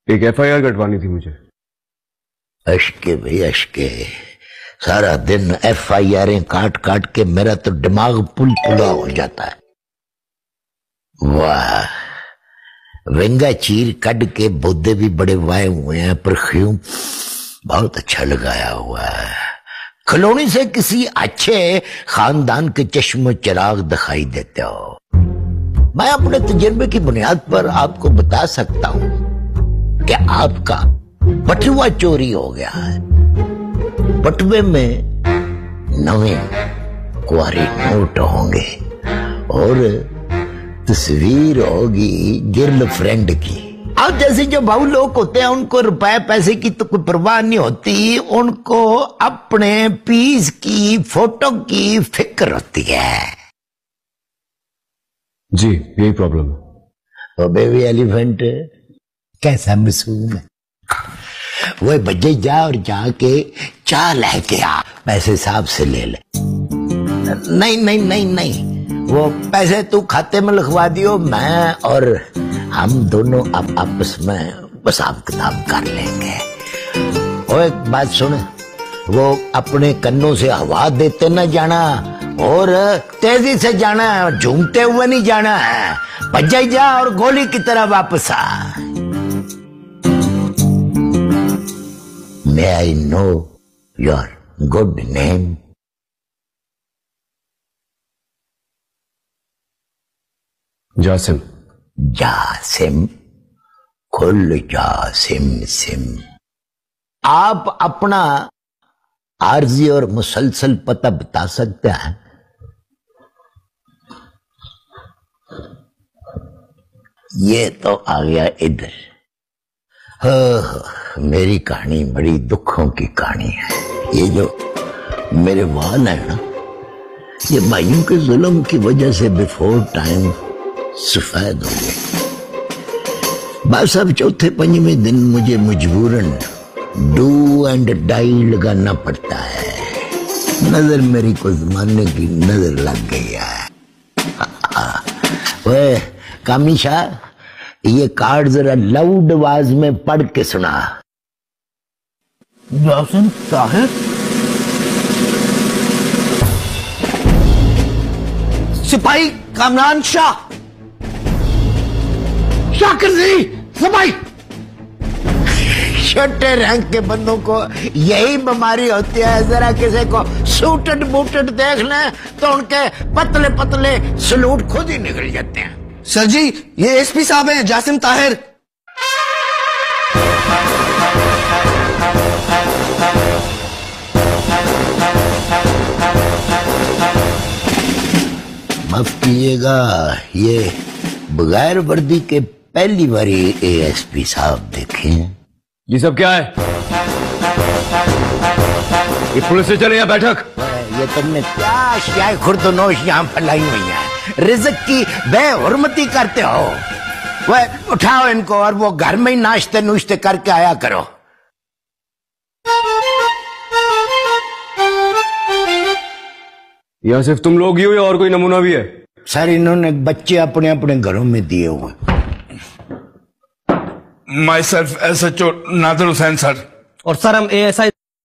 एक FIR कटवानी थी मुझे। अश्के भाई अश्के, सारा दिन FIR काट काट के मेरा तो दिमाग पुलपुला हो जाता है। वाह, वेंगा चीर कट के बोधे भी बड़े वाए हुए हैं, परफ्यूम बहुत अच्छा लगाया हुआ है। कॉलोनी से किसी अच्छे खानदान के चश्मो चिराग दिखाई देते हो। मैं अपने तजुर्बे की बुनियाद पर आपको बता सकता हूं कि आपका बटुआ चोरी हो गया है। बटुए में नवे कुआरे नोट होंगे और तस्वीर होगी गर्लफ्रेंड की। अब जैसे जो भाऊ लोग होते हैं उनको रुपए पैसे की तो कोई परवाह नहीं होती, उनको अपने पीस की फोटो की फिक्र होती है। जी यही प्रॉब्लम है। वो बेबी एलिफेंट कैसा मासूम है, वो बजे जा और जाके चाय लेके आ, पैसे साहब से ले ले। नहीं नहीं नहीं नहीं, वो पैसे तू खाते में लिखवा दियो, मैं और हम दोनों अब आपस में हिसाब किताब कर लेंगे। और एक बात सुन, वो अपने कन्नों से हवा देते न जाना और तेजी से जाना है, झूमते हुए नहीं जाना है। बजा जा और गोली की तरह वापस आ। May I know your good name? Jasim. Jasim, कुल जासिम सिम। आप अपना आर्जी और मुसलसल पता बता सकते हैं? ये तो आ गया इधर। मेरी कहानी बड़ी दुखों की कहानी है। ये जो मेरे वाल है ना, ये भाइयों के जुल्म की वजह से बिफोर टाइम सफेद हो गए। बस अब चौथे पंजवें दिन मुझे मजबूरन डू एंड डाई लगाना पड़ता है। नजर मेरी को जमाने की नजर लग गई है। वे कामिशा, ये कार्ड जरा लाउड आवाज में पढ़ के सुना। जासिम ताहिर, सिपाही कामरान शाह, शाकिर जी, सिपाही। छोटे रैंक के बंदों को यही बीमारी होती है, जरा किसी को सूटेड बूटेड देख लें तो उनके पतले पतले सलूट खुद ही निकल जाते हैं। सर जी, ये SP साहब हैं, जासिम ताहिर। माफ कीजिएगा, ये बगैर वर्दी के पहली बारी ASP साहब देखे हैं। ये सब क्या है? ये पुलिस से चले या बैठक? ये तुमने क्या शियाए खुर्दनोश यहाँ फैलाई हुई है? रिज़्क की बेहुरमती करते हो। वह उठाओ इनको और वो घर में ही नाश्ते नुश्ते करके आया करो। यहाँ सिर्फ तुम लोग ही हो या और कोई नमूना भी है? सर, इन्होंने बच्चे अपने अपने घरों में दिए हुए। My self SHO Nadir Hussain sir. और सर हम ASI